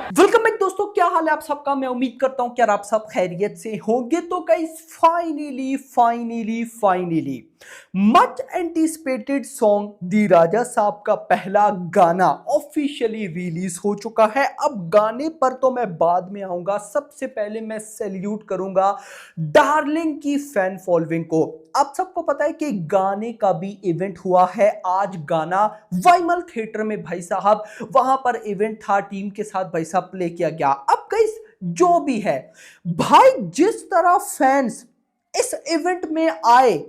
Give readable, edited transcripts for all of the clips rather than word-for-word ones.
Welcome back दोस्तों, क्या हाल है आप सबका। मैं उम्मीद करता हूं कि आप सब खैरियत से होंगे। तो guys finally much anticipated song the Raja Saab का पहला गाना ऑफिशियली रिलीज हो चुका है। अब गाने पर तो मैं बाद में आऊंगा, सबसे पहले मैं सैल्यूट करूंगा डार्लिंग की फैन फॉलोइंग को। आप सबको पता है कि गाने का भी इवेंट हुआ है आज। गाना वाइमल थिएटर में भाई साहब, वहां पर इवेंट था, टीम के साथ भाई साहब प्ले किया गया। अब गाइस जो भी है भाई, जिस तरह फैंस इस इवेंट में आए,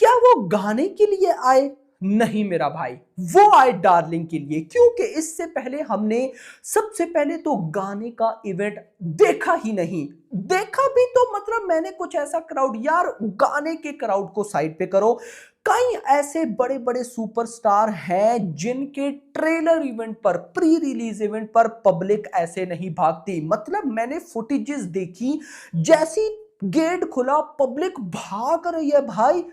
क्या वो गाने के लिए आए? नहीं मेरा भाई, वो आए डार्लिंग के लिए। क्योंकि इससे पहले हमने सबसे पहले तो गाने का इवेंट देखा ही नहीं। देखा भी तो मतलब मैंने कुछ ऐसा क्राउड, यार गाने के क्राउड को साइड पे करो। कई ऐसे बड़े बड़े सुपरस्टार हैं जिनके ट्रेलर इवेंट पर, प्री रिलीज इवेंट पर पब्लिक ऐसे नहीं भागती। मतलब मैंने फुटेजेस देखी, जैसी गेट खुला पब्लिक भाग रही है भाई।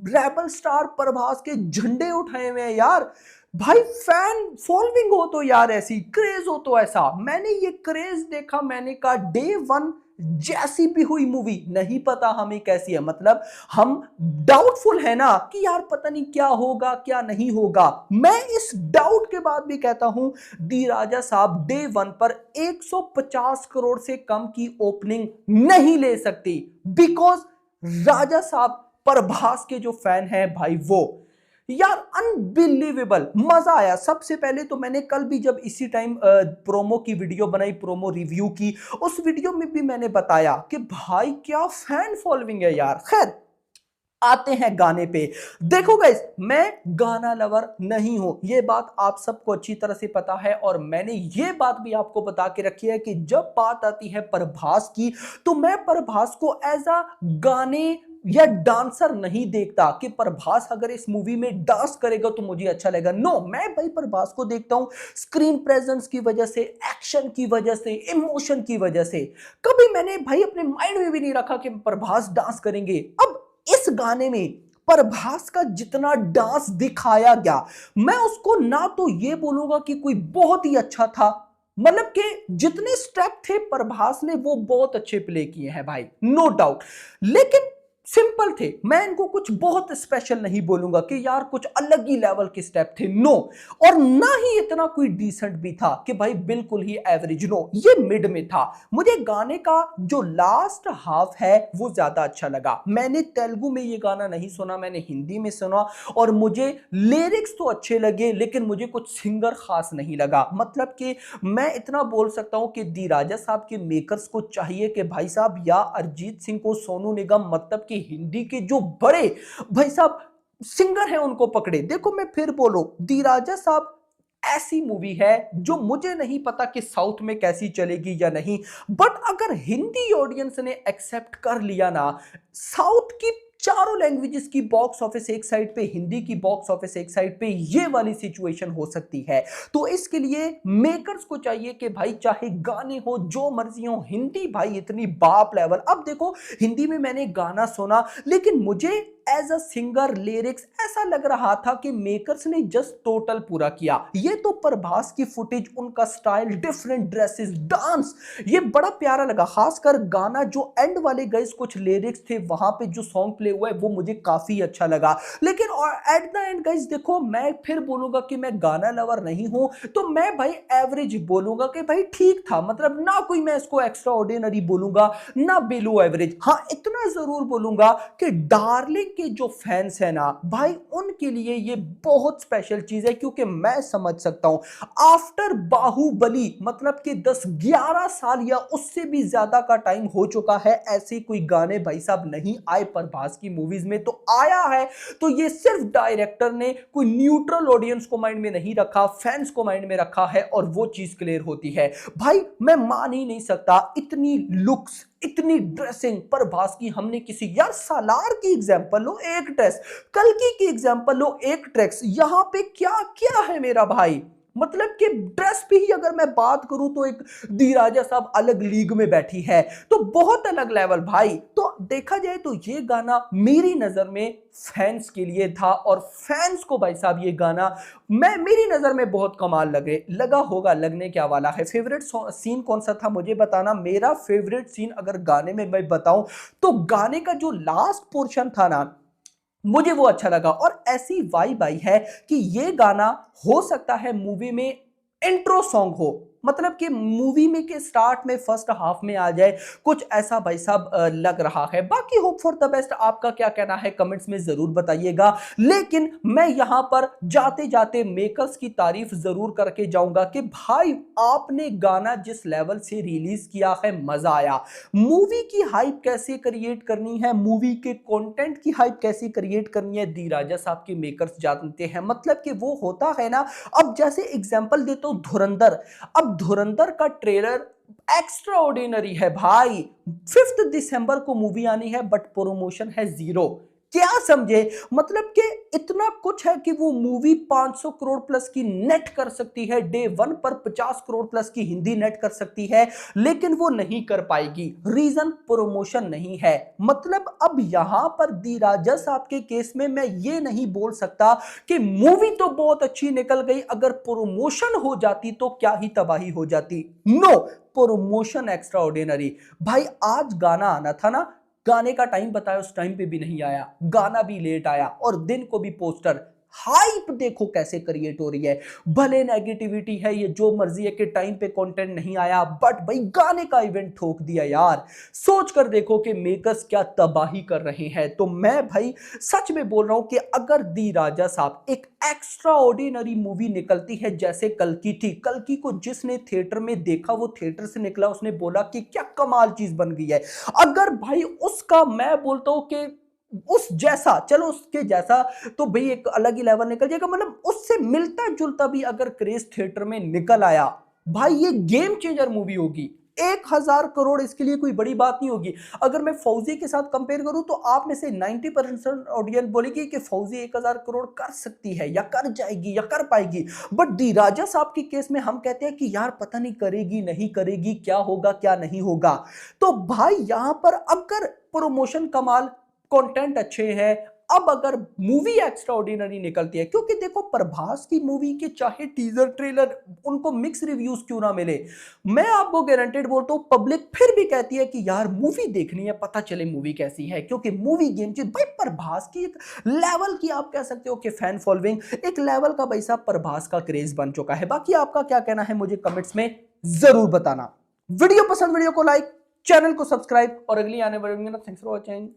रेबल स्टार प्रभास के झंडे उठाए हुए हैं यार। भाई फैन फॉलोइंग हो तो यार ऐसी, क्रेज हो तो ऐसा। मैंने ये क्रेज देखा, मैंने कहा डे वन जैसी भी हुई मूवी, नहीं पता हमें कैसी है। मतलब हम डाउटफुल है ना कि यार पता नहीं क्या होगा क्या नहीं होगा। मैं इस डाउट के बाद भी कहता हूं दी राजा साहब डे वन पर 150 करोड़ से कम की ओपनिंग नहीं ले सकती। बिकॉज राजा साहब प्रभास के जो फैन हैं भाई, वो यार अनबिलीवेबल मजा आया। सबसे पहले तो मैंने कल भी जब इसी टाइम प्रोमो की वीडियो बनाई, प्रोमो रिव्यू की, उस वीडियो में भी मैंने बताया कि भाई क्या फैन फॉलोइंग है यार। खैर आते हैं गाने पे। देखो गाइस, मैं गाना लवर नहीं हूं, ये बात आप सबको अच्छी तरह से पता है। और मैंने ये बात भी आपको बता के रखी है कि जब बात आती है प्रभास की, तो मैं प्रभास को एज अ गाने या डांसर नहीं देखता कि प्रभास अगर इस मूवी में डांस करेगा तो मुझे अच्छा लगेगा। नो, मैं भाई प्रभास को देखता हूं स्क्रीन प्रेजेंस की वजह से, एक्शन की वजह से, इमोशन की वजह से। कभी मैंने भाई अपने माइंड में भी नहीं रखा कि प्रभास डांस करेंगे। अब इस गाने में प्रभास का जितना डांस दिखाया गया, मैं उसको ना तो ये बोलूंगा कि कोई बहुत ही अच्छा था, मतलब कि जितने स्टेप थे प्रभास ने वो बहुत अच्छे प्ले किए हैं भाई, नो डाउट। लेकिन सिंपल थे, मैं इनको कुछ बहुत स्पेशल नहीं बोलूंगा कि यार कुछ अलग ही लेवल के स्टेप थे, नो। और ना ही इतना कोई डिसेंट भी था कि भाई बिल्कुल ही एवरेज, नो, ये मिड में था। मुझे गाने का जो लास्ट हाफ है वो ज्यादा अच्छा लगा। मैंने तेलुगु में ये गाना नहीं सुना, मैंने हिंदी में सुना, और मुझे लिरिक्स तो अच्छे लगे लेकिन मुझे कुछ सिंगर खास नहीं लगा। मतलब कि मैं इतना बोल सकता हूं कि दी राजा साहब के मेकर्स को चाहिए कि भाई साहब या अरिजीत सिंह को, सोनू निगम, मतलब कि हिंदी के जो बड़े भाई साहब सिंगर हैं उनको पकड़े। देखो मैं फिर बोलूं, दी राजा साहब ऐसी मूवी है जो मुझे नहीं पता कि साउथ में कैसी चलेगी या नहीं, बट अगर हिंदी ऑडियंस ने एक्सेप्ट कर लिया ना, साउथ की चारों लैंग्वेजेस की बॉक्स ऑफिस एक साइड पे, हिंदी की बॉक्स ऑफिस एक साइड पे, ये वाली सिचुएशन हो सकती है। तो इसके लिए मेकर्स को चाहिए कि भाई चाहे गाने हो जो मर्जी हो, हिंदी भाई इतनी बाप लेवल। अब देखो हिंदी में मैंने गाना सुना, लेकिन मुझे एज अ सिंगर, लिरिक्स ऐसा लग रहा था कि मेकर्स ने जस्ट टोटल पूरा किया। ये तो प्रभास की फुटेज, उनका स्टाइल, डिफरेंट ड्रेसेस, डांस, ये बड़ा प्यारा लगा। खासकर गाना जो एंड वाले गाइस कुछ लिरिक्स थे, वहां पे जो सॉन्ग प्ले हुआ है वो मुझे काफी अच्छा लगा। लेकिन और एट द एंड गाइस देखो, मैं फिर बोलूंगा कि मैं गाना लवर नहीं हूं, तो मैं भाई एवरेज बोलूंगा कि भाई ठीक था। मतलब ना कोई मैं इसको एक्स्ट्रा ऑर्डिनरी बोलूंगा, ना बिलो एवरेज। हाँ इतना जरूर बोलूंगा कि डार्लिंग के जो फैंस हैं ना भाई, उनके लिए ये बहुत स्पेशल चीज है। क्योंकि मैं समझ सकता हूं आफ्टर बाहुबली, मतलब कि 10-11 साल या उससे भी ज्यादा का टाइम हो चुका है, ऐसे कोई गाने भाई साहब नहीं आए प्रभास की मूवीज में। तो आया है तो ये सिर्फ डायरेक्टर ने कोई न्यूट्रल ऑडियंस को माइंड में नहीं रखा, फैंस को माइंड में रखा है, और वो चीज क्लियर होती है। भाई मैं मान ही नहीं सकता, इतनी लुक्स, इतनी ड्रेसिंग प्रभास की हमने किसी, यार सालार की एग्जांपल लो एक ड्रेस, कल्कि की एग्जांपल लो एक ड्रेस, यहां पे क्या क्या है मेरा भाई। मतलब कि ड्रेस पे ही अगर मैं बात करूं तो एक दी राजा साहब अलग लीग में बैठी है, तो बहुत अलग लेवल भाई। तो देखा जाए तो ये गाना मेरी नजर में फैंस के लिए था, और फैंस को भाई साहब ये गाना मेरी नजर में बहुत कमाल लगा होगा, लगने क्या वाला है। फेवरेट सीन कौन सा था मुझे बताना। मेरा फेवरेट सीन अगर गाने में मैं बताऊं तो गाने का जो लास्ट पोर्शन था ना, मुझे वो अच्छा लगा। और ऐसी वाइब आई है कि ये गाना हो सकता है मूवी में इंट्रो सॉन्ग हो, मतलब कि मूवी में के स्टार्ट में फर्स्ट हाफ में आ जाए, कुछ ऐसा भाई साहब लग रहा है। बाकी होप फॉर द बेस्ट, आपका क्या कहना है कमेंट्स में जरूर बताइएगा। लेकिन मैं यहां पर जाते जाते मेकर्स की तारीफ जरूर करके जाऊंगा कि भाई आपने गाना जिस लेवल से रिलीज किया है, मजा आया। मूवी की हाइप कैसे क्रिएट करनी है, मूवी के कंटेंट की हाइप कैसे क्रिएट करनी है, दी राजा साहब के मेकर्स जानते हैं। मतलब कि वो होता है ना, अब जैसे एग्जांपल देता हूं धुरंधर। अब धुरंधर का ट्रेलर एक्स्ट्रा ऑर्डिनरी है भाई। 5 दिसंबर को मूवी आनी है बट प्रमोशन है जीरो। क्या समझे, मतलब कि इतना कुछ है कि वो मूवी 500 करोड़ प्लस की नेट कर सकती है, डे वन पर 50 करोड़ प्लस की हिंदी नेट कर सकती है, लेकिन वो नहीं कर पाएगी। रीजन प्रमोशन नहीं है। मतलब अब यहां पर दी राजा साहब के केस में मैं ये नहीं बोल सकता कि मूवी तो बहुत अच्छी निकल गई, अगर प्रमोशन हो जाती तो क्या ही तबाही हो जाती। No, promotion extraordinary. भाई आज गाना आना था ना, गाने का टाइम बताया उस टाइम पे भी नहीं आया, गाना भी लेट आया, और दिन को भी पोस्टर। हाइप देखो कैसे क्रिएट हो रही है। भले नेगेटिविटी है, ये जो मर्जी है कि टाइम पे कंटेंट नहीं आया, बट भाई गाने का इवेंट ठोक दिया यार। सोच कर देखो कि मेकर्स क्या तबाही कर रहे हैं। तो मैं भाई सच में बोल रहा हूं कि अगर दी राजा साहब एक एक्स्ट्रा ऑर्डिनरी मूवी निकलती है जैसे कल की थी, कल की को जिसने थिएटर में देखा वो थिएटर से निकला, उसने बोला कि क्या कमाल चीज बन गई है। अगर भाई उसका मैं बोलता हूं कि उस जैसा, चलो उसके जैसा तो भाई एक अलग ही लेवल निकल जाएगा, मतलब उससे मिलता जुलता भी अगर क्रेज थिएटर में निकल आया, भाई ये गेम चेंजर मूवी होगी। 1,000 करोड़ इसके लिए कोई बड़ी बात नहीं होगी। अगर मैं फौजी के साथ कंपेयर करूं तो आप में से 90% ऑडियंस बोलेगी कि फौजी 1,000 करोड़ कर सकती है या कर जाएगी या कर पाएगी, बट दी राजा साहब के केस में हम कहते हैं कि यार पता नहीं करेगी नहीं करेगी, क्या होगा क्या नहीं होगा। तो भाई यहां पर अगर प्रमोशन कमाल, कंटेंट अच्छे हैं, अब अगर मूवी एक्स्ट्रा ऑर्डिनरी निकलती है, क्योंकि देखो प्रभास की मूवी के चाहे टीजर ट्रेलर उनको मिक्स रिव्यूज क्यों ना मिले, मैं आपको गारंटेड बोलता हूं पब्लिक फिर भी कहती है कि यार मूवी देखनी है, पता चले मूवी कैसी है, क्योंकि मूवी गेम चेंज। भाई प्रभास की एक लेवल की आप कह सकते हो कि फैन फॉलोइंग, एक लेवल का भाई साहब प्रभास का क्रेज बन चुका है। बाकी आपका क्या कहना है मुझे कमेंट्स में जरूर बताना। वीडियो पसंद, वीडियो को लाइक, चैनल को सब्सक्राइब, और अगली आने वाली थैंक्स फॉर वॉचिंग।